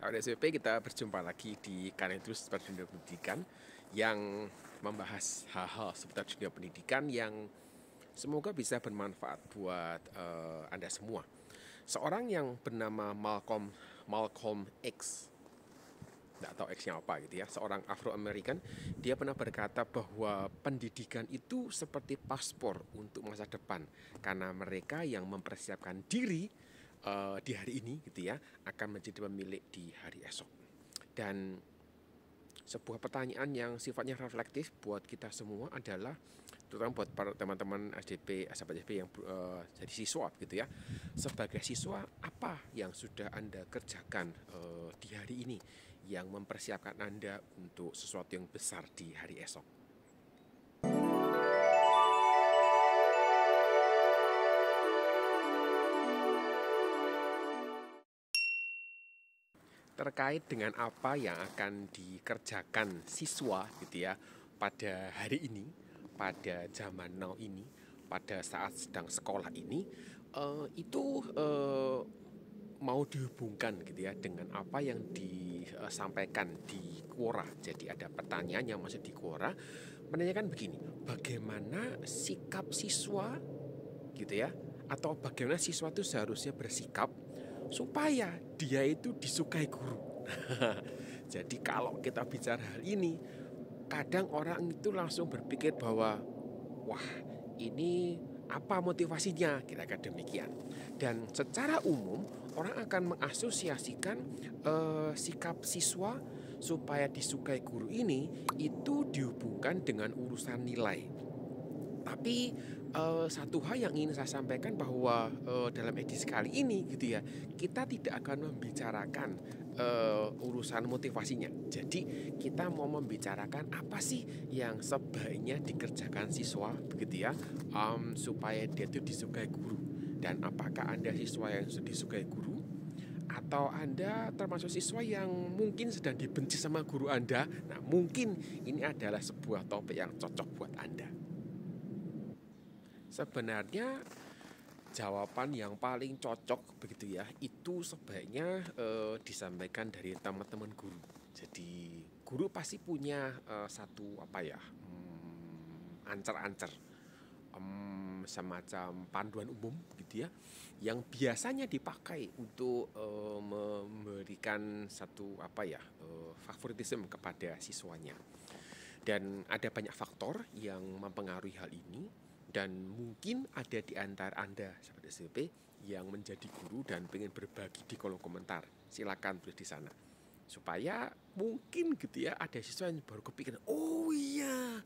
Sahabat SWP, kita berjumpa lagi di Kanedus Dunia Pendidikan yang membahas hal-hal seputar dunia pendidikan yang semoga bisa bermanfaat buat Anda semua. Seorang yang bernama Malcolm X, nggak tahu X-nya apa gitu ya, seorang Afro-American, dia pernah berkata bahwa pendidikan itu seperti paspor untuk masa depan, karena mereka yang mempersiapkan diri di hari ini gitu ya akan menjadi pemilik di hari esok. Dan sebuah pertanyaan yang sifatnya reflektif buat kita semua adalah, terutama buat para teman-teman SDP, sahabat SDP yang jadi siswa gitu ya. Sebagai siswa, apa yang sudah Anda kerjakan di hari ini yang mempersiapkan Anda untuk sesuatu yang besar di hari esok? Terkait dengan apa yang akan dikerjakan siswa gitu ya pada hari ini, pada zaman now ini, pada saat sedang sekolah ini, itu mau dihubungkan gitu ya dengan apa yang disampaikan di Quora. Jadi ada pertanyaan yang masuk di Quora menanyakan begini, bagaimana sikap siswa gitu ya, atau bagaimana siswa itu seharusnya bersikap supaya dia itu disukai guru. Jadi kalau kita bicara hal ini, kadang orang itu langsung berpikir bahwa wah, ini apa motivasinya, kira-kira demikian. Dan secara umum orang akan mengasosiasikan sikap siswa supaya disukai guru ini itu dihubungkan dengan urusan nilai. Tapi satu hal yang ingin saya sampaikan bahwa dalam edisi kali ini gitu ya, kita tidak akan membicarakan urusan motivasinya. Jadi kita mau membicarakan apa sih yang sebaiknya dikerjakan siswa begitu ya, supaya dia itu disukai guru. Dan apakah Anda siswa yang disukai guru? Atau Anda termasuk siswa yang mungkin sedang dibenci sama guru Anda? Nah, mungkin ini adalah sebuah topik yang cocok buat Anda. Sebenarnya jawaban yang paling cocok begitu ya, itu sebaiknya disampaikan dari teman-teman guru. Jadi guru pasti punya satu apa ya, ancer-ancer, semacam panduan umum gitu ya, yang biasanya dipakai untuk memberikan satu apa ya, favoritisme kepada siswanya. Dan ada banyak faktor yang mempengaruhi hal ini. Dan mungkin ada di antara Anda, sahabat SMP, yang menjadi guru dan pengen berbagi di kolom komentar. Silakan tulis di sana. Supaya mungkin gitu ya, ada siswa yang baru kepikiran, oh iya,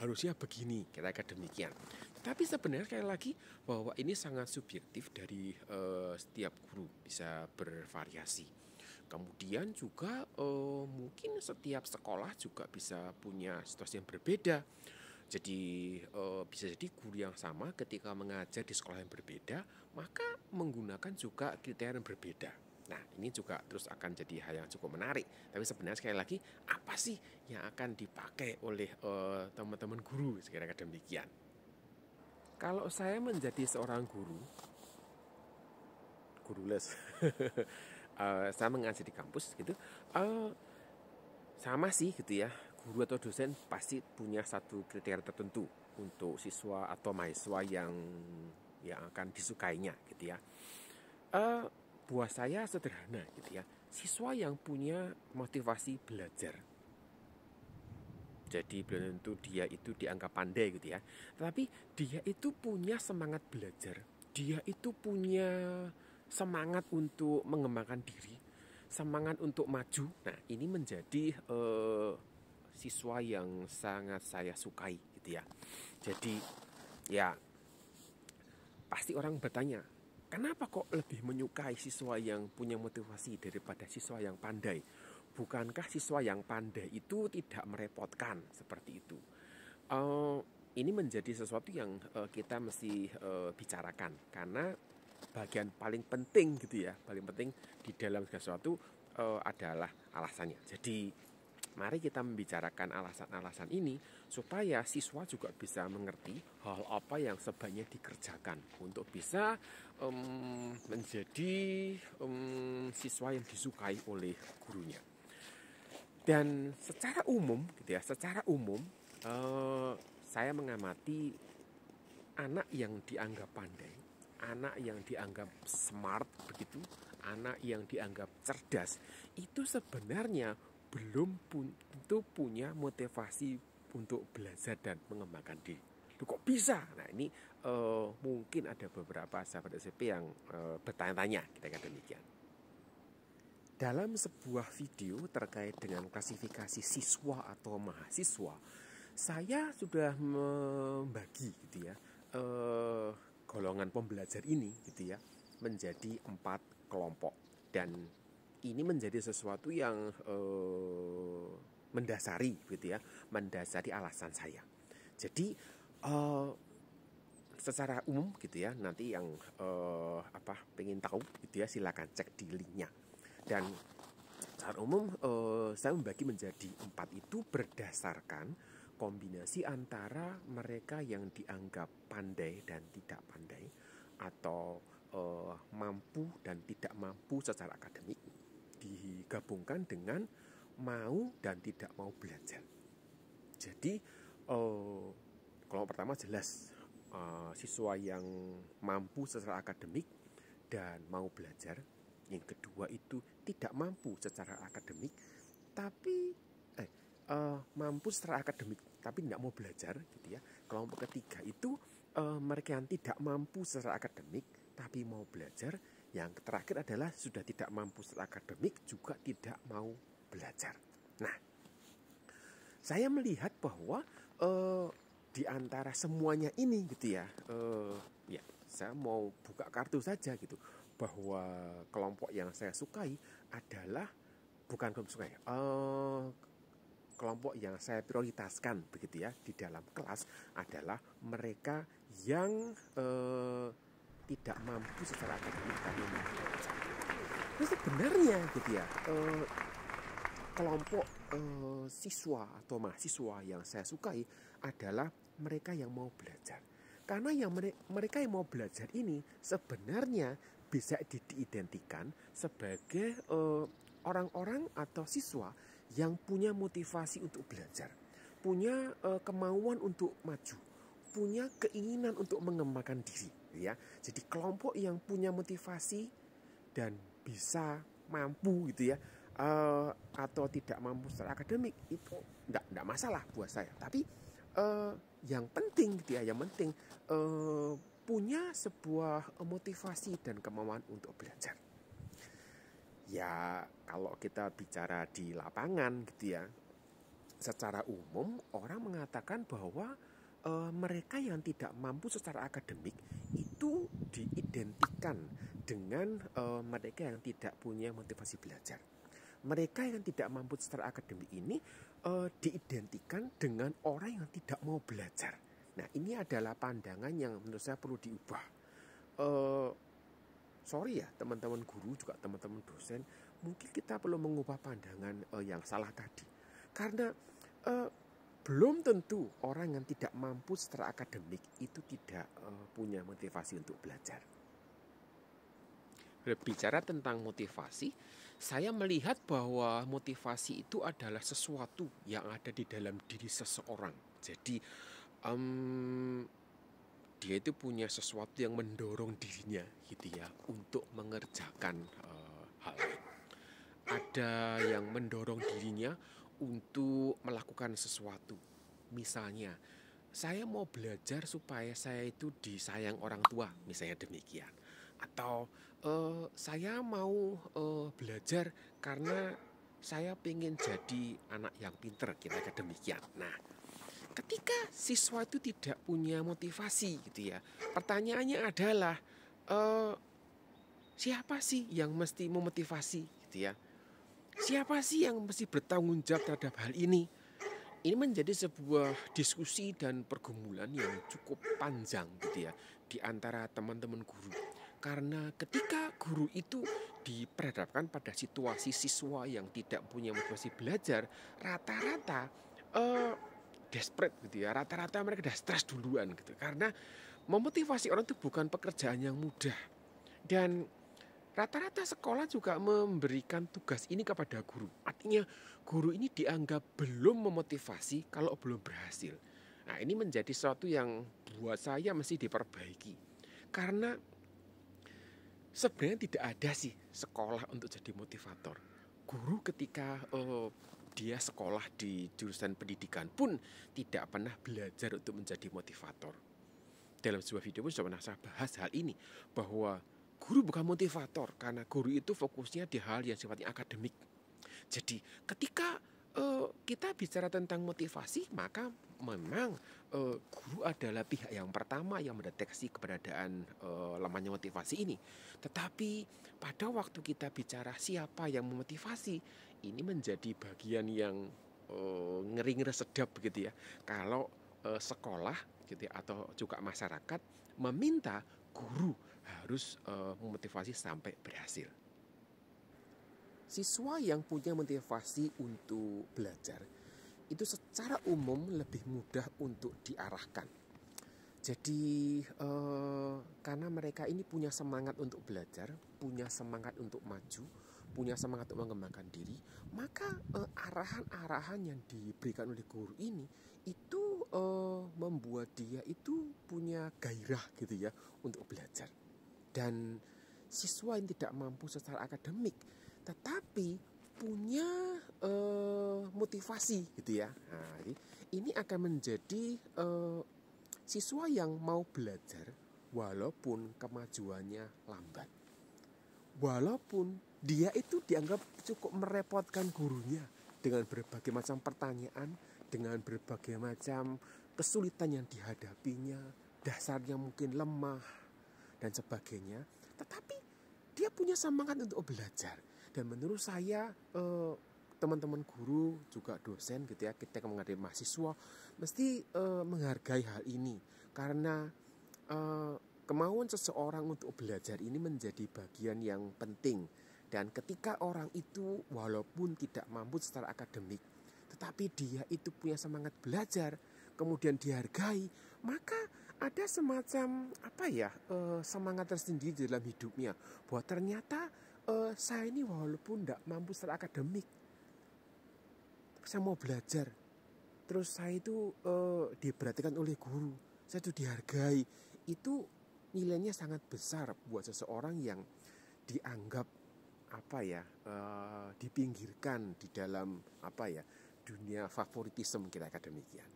harusnya begini, kira-kira demikian. Tapi sebenarnya sekali lagi bahwa ini sangat subjektif dari setiap guru, bisa bervariasi. Kemudian juga mungkin setiap sekolah juga bisa punya situasi yang berbeda. Jadi bisa jadi guru yang sama ketika mengajar di sekolah yang berbeda, maka menggunakan juga kriteria yang berbeda. Nah, ini juga terus akan jadi hal yang cukup menarik. Tapi sebenarnya sekali lagi, apa sih yang akan dipakai oleh teman-teman guru, sekira-kira demikian. Kalau saya menjadi seorang guru les, saya mengajar di kampus gitu, sama sih gitu ya, guru atau dosen pasti punya satu kriteria tertentu untuk siswa atau mahasiswa yang akan disukainya gitu ya. Buat saya sederhana gitu ya, siswa yang punya motivasi belajar. Jadi belum tentu dia itu dianggap pandai gitu ya, tapi dia itu punya semangat belajar, dia itu punya semangat untuk mengembangkan diri, semangat untuk maju. Nah, ini menjadi siswa yang sangat saya sukai gitu ya. Jadi ya pasti orang bertanya, kenapa kok lebih menyukai siswa yang punya motivasi daripada siswa yang pandai? Bukankah siswa yang pandai itu tidak merepotkan seperti itu? Ini menjadi sesuatu yang kita mesti bicarakan, karena bagian paling penting gitu ya, paling penting di dalam sesuatu adalah alasannya. Jadi Mari kita membicarakan alasan-alasan ini supaya siswa juga bisa mengerti hal apa yang sebaiknya dikerjakan untuk bisa menjadi siswa yang disukai oleh gurunya. Dan secara umum, gitu ya, saya mengamati anak yang dianggap pandai, anak yang dianggap smart begitu, anak yang dianggap cerdas, itu sebenarnya belum tentu punya motivasi untuk belajar dan mengembangkan diri. Loh, kok bisa? Nah ini mungkin ada beberapa sahabat SMP yang bertanya-tanya, kita kata demikian. Dalam sebuah video terkait dengan klasifikasi siswa atau mahasiswa, saya sudah membagi gitu ya golongan pembelajar ini gitu ya menjadi 4 kelompok, dan ini menjadi sesuatu yang mendasari gitu ya, mendasari alasan saya. Jadi secara umum gitu ya, nanti yang pengen tahu gitu ya silakan cek di linknya. Dan secara umum saya membagi menjadi 4 itu berdasarkan kombinasi antara mereka yang dianggap pandai dan tidak pandai, atau mampu dan tidak mampu secara akademik, digabungkan dengan mau dan tidak mau belajar. Jadi kelompok pertama jelas siswa yang mampu secara akademik dan mau belajar. Yang kedua itu tidak mampu secara akademik tapi mampu secara akademik tapi tidak mau belajar gitu ya. Kelompok ketiga itu mereka yang tidak mampu secara akademik tapi mau belajar. Yang terakhir adalah sudah tidak mampu secara akademik juga tidak mau belajar. Nah, saya melihat bahwa di antara semuanya ini gitu ya, saya mau buka kartu saja gitu, bahwa kelompok yang saya sukai adalah bukan kelompok sukai, kelompok yang saya prioritaskan begitu ya di dalam kelas adalah mereka yang tidak mampu secara akademik tapi mampu belajar. Itu sebenarnya gitu ya kelompok siswa atau mahasiswa yang saya sukai adalah mereka yang mau belajar. Karena yang mereka yang mau belajar ini sebenarnya bisa diidentikan sebagai orang-orang atau siswa yang punya motivasi untuk belajar, punya kemauan untuk maju, punya keinginan untuk mengembangkan diri, ya. Jadi kelompok yang punya motivasi dan bisa mampu gitu ya, atau tidak mampu secara akademik itu enggak masalah buat saya. Tapi yang penting gitu ya, punya sebuah motivasi dan kemauan untuk belajar. Ya kalau kita bicara di lapangan gitu ya, secara umum orang mengatakan bahwa mereka yang tidak mampu secara akademik itu diidentikan dengan mereka yang tidak punya motivasi belajar. Mereka yang tidak mampu secara akademik ini diidentikan dengan orang yang tidak mau belajar. Nah ini adalah pandangan yang menurut saya perlu diubah. Sorry ya teman-teman guru juga teman-teman dosen, mungkin kita perlu mengubah pandangan yang salah tadi. Karena belum tentu orang yang tidak mampu secara akademik itu tidak punya motivasi untuk belajar. Berbicara tentang motivasi, saya melihat bahwa motivasi itu adalah sesuatu yang ada di dalam diri seseorang. Jadi dia itu punya sesuatu yang mendorong dirinya gitu ya untuk mengerjakan hal lain. Ada yang mendorong dirinya untuk melakukan sesuatu. Misalnya, saya mau belajar supaya saya itu disayang orang tua, misalnya demikian. Atau saya mau belajar karena saya pengen jadi anak yang pinter, kira-kira demikian. Nah, ketika siswa itu tidak punya motivasi gitu ya, pertanyaannya adalah siapa sih yang mesti memotivasi gitu ya? Siapa sih yang mesti bertanggung jawab terhadap hal ini? Ini menjadi sebuah diskusi dan pergumulan yang cukup panjang gitu ya di antara teman-teman guru. Karena ketika guru itu diperhadapkan pada situasi siswa yang tidak punya motivasi belajar, rata-rata desperate gitu ya. Rata-rata mereka udah stres duluan gitu. Karena memotivasi orang itu bukan pekerjaan yang mudah. Dan rata-rata sekolah juga memberikan tugas ini kepada guru. Artinya guru ini dianggap belum memotivasi kalau belum berhasil. Nah, ini menjadi sesuatu yang buat saya mesti diperbaiki. Karena sebenarnya tidak ada sih sekolah untuk jadi motivator. Guru ketika dia sekolah di jurusan pendidikan pun tidak pernah belajar untuk menjadi motivator. Dalam sebuah video pun sudah pernah saya bahas hal ini, bahwa guru bukan motivator karena guru itu fokusnya di hal yang sifatnya akademik. Jadi ketika kita bicara tentang motivasi, maka memang guru adalah pihak yang pertama yang mendeteksi keberadaan lemahnya motivasi ini. Tetapi pada waktu kita bicara siapa yang memotivasi, ini menjadi bagian yang ngeri-ngeri sedap begitu ya. Kalau sekolah gitu ya, atau juga masyarakat meminta guru harus memotivasi sampai berhasil. Siswa yang punya motivasi untuk belajar itu secara umum lebih mudah untuk diarahkan. Jadi karena mereka ini punya semangat untuk belajar, punya semangat untuk maju, punya semangat untuk mengembangkan diri, maka arahan-arahan yang diberikan oleh guru ini itu membuat dia itu punya gairah gitu ya untuk belajar. Dan siswa yang tidak mampu secara akademik tetapi punya motivasi gitu ya. Nah, ini akan menjadi siswa yang mau belajar walaupun kemajuannya lambat. Walaupun dia itu dianggap cukup merepotkan gurunya dengan berbagai macam pertanyaan, dengan berbagai macam kesulitan yang dihadapinya, dasarnya mungkin lemah dan sebagainya, tetapi dia punya semangat untuk belajar. Dan menurut saya teman-teman guru juga dosen gitu ya, kita menghadapi mahasiswa mesti menghargai hal ini, karena kemauan seseorang untuk belajar ini menjadi bagian yang penting. Dan ketika orang itu walaupun tidak mampu secara akademik, tetapi dia itu punya semangat belajar, kemudian dihargai, maka ada semacam semangat tersendiri dalam hidupnya, bahwa ternyata saya ini walaupun tidak mampu secara akademik, saya mau belajar. Terus saya itu diperhatikan oleh guru, saya itu dihargai. Itu nilainya sangat besar buat seseorang yang dianggap dipinggirkan di dalam dunia favoritisme kita demikian.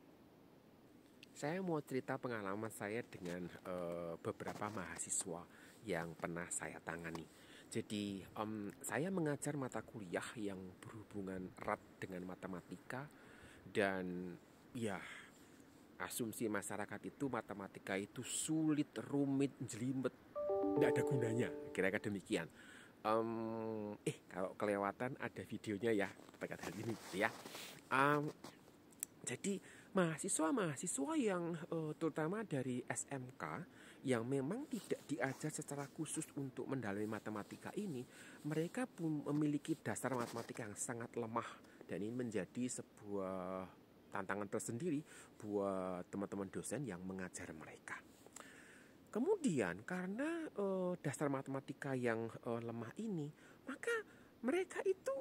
Saya mau cerita pengalaman saya dengan beberapa mahasiswa yang pernah saya tangani. Jadi saya mengajar mata kuliah yang berhubungan erat dengan matematika, dan ya asumsi masyarakat itu matematika itu sulit, rumit, jelimet, tidak ada gunanya, kira-kira demikian. Kalau kelewatan ada videonya ya terkait hal ini ya. Jadi mahasiswa yang terutama dari SMK yang memang tidak diajar secara khusus untuk mendalami matematika ini, mereka pun memiliki dasar matematika yang sangat lemah, dan ini menjadi sebuah tantangan tersendiri buat teman-teman dosen yang mengajar mereka. Kemudian karena dasar matematika yang lemah ini, maka mereka itu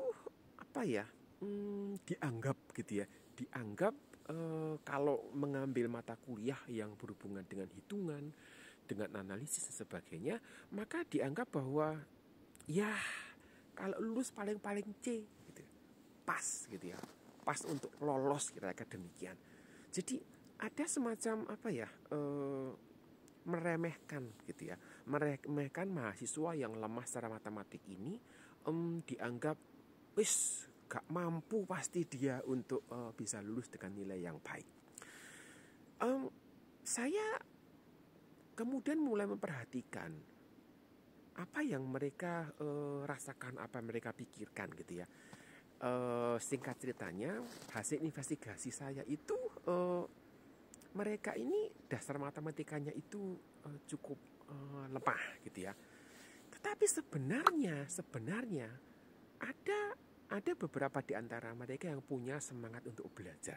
dianggap gitu ya, kalau mengambil mata kuliah yang berhubungan dengan hitungan, dengan analisis dan sebagainya, maka dianggap bahwa ya kalau lulus paling-paling C gitu, pas gitu ya, pas untuk lolos kira-kira demikian. Jadi ada semacam meremehkan gitu ya, meremehkan mahasiswa yang lemah secara matematik ini, dianggap wis gak mampu pasti dia untuk bisa lulus dengan nilai yang baik. Saya kemudian mulai memperhatikan apa yang mereka rasakan, apa yang mereka pikirkan gitu ya. Singkat ceritanya, hasil investigasi saya itu mereka ini dasar matematikanya itu cukup lemah gitu ya. Tetapi sebenarnya ada beberapa di antara mereka yang punya semangat untuk belajar.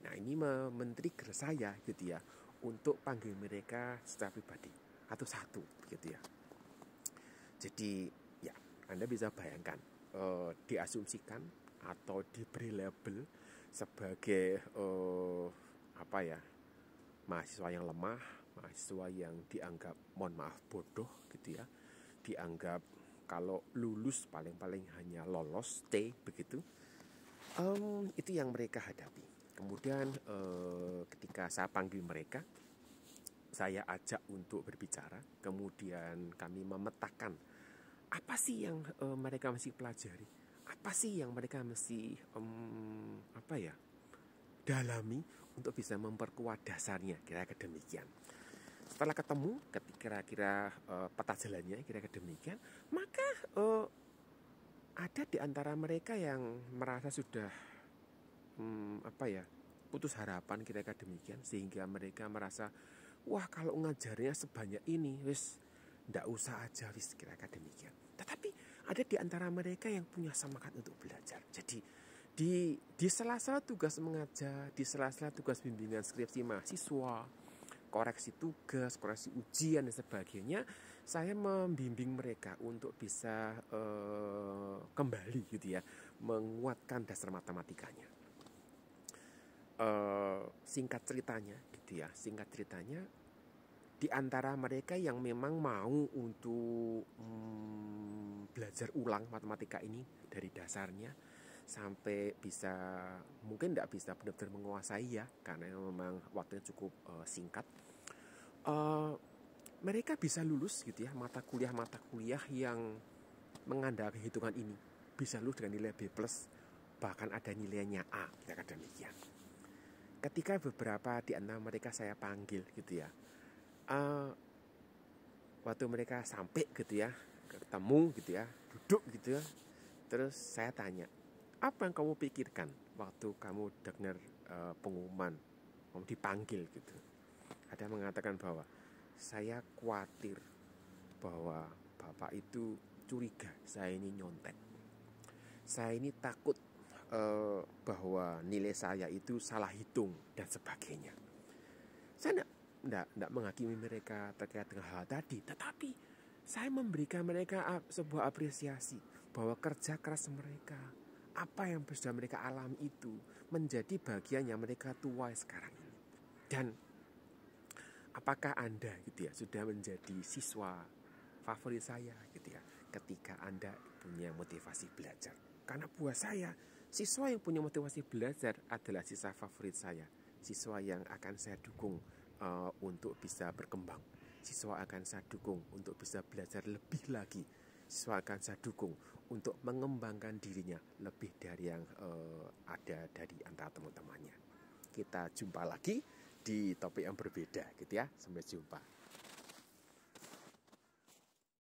Nah, ini men-trigger saya gitu ya, untuk panggil mereka secara pribadi atau satu gitu ya. Jadi ya, Anda bisa bayangkan, diasumsikan atau diberi label sebagai mahasiswa yang lemah, mahasiswa yang dianggap, mohon maaf, bodoh gitu ya, dianggap kalau lulus paling-paling hanya lolos T begitu. Itu yang mereka hadapi. Kemudian ketika saya panggil mereka, saya ajak untuk berbicara, kemudian kami memetakan apa sih yang mereka mesti pelajari, apa sih yang mereka mesti dalami untuk bisa memperkuat dasarnya, kira-kira demikian. Setelah ketemu, kira-kira peta jalannya, kira-kira demikian, maka ada di antara mereka yang merasa sudah putus harapan, kira-kira demikian, sehingga mereka merasa, wah kalau ngajarnya sebanyak ini, wis ndak usah aja, wis kira-kira demikian. Tetapi ada di antara mereka yang punya semangat untuk belajar. Jadi di sela-sela tugas mengajar, di sela-sela tugas bimbingan skripsi mahasiswa, koreksi tugas, koreksi ujian dan sebagainya, saya membimbing mereka untuk bisa kembali gitu ya, menguatkan dasar matematikanya. Singkat ceritanya di antara mereka yang memang mau untuk belajar ulang matematika ini dari dasarnya sampai bisa, mungkin tidak bisa benar-benar menguasai ya, karena memang waktunya cukup singkat, mereka bisa lulus gitu ya, mata kuliah yang mengandalkan hitungan ini, bisa lulus dengan nilai B+, bahkan ada nilainya A, kira-kira demikian. Ketika beberapa di antara mereka saya panggil gitu ya, waktu mereka sampai gitu ya, ketemu gitu ya, duduk gitu ya, terus saya tanya, apa yang kamu pikirkan waktu kamu dengar pengumuman kamu dipanggil gitu? Ada yang mengatakan bahwa saya khawatir bahwa bapak itu curiga saya ini nyontek, saya ini takut bahwa nilai saya itu salah hitung dan sebagainya. Saya tidak menghakimi mereka terkait dengan hal tadi, tetapi saya memberikan mereka sebuah apresiasi bahwa kerja keras mereka, apa yang sudah mereka alami itu menjadi bagian yang mereka tuai sekarang ini. Dan apakah Anda gitu ya sudah menjadi siswa favorit saya gitu ya, ketika Anda punya motivasi belajar? Karena buat saya, siswa yang punya motivasi belajar adalah siswa favorit saya, siswa yang akan saya dukung untuk bisa berkembang, siswa akan saya dukung untuk bisa belajar lebih lagi, siswa akan saya dukung untuk mengembangkan dirinya lebih dari yang ada dari antara teman-temannya. Kita jumpa lagi di topik yang berbeda gitu ya. Sampai jumpa.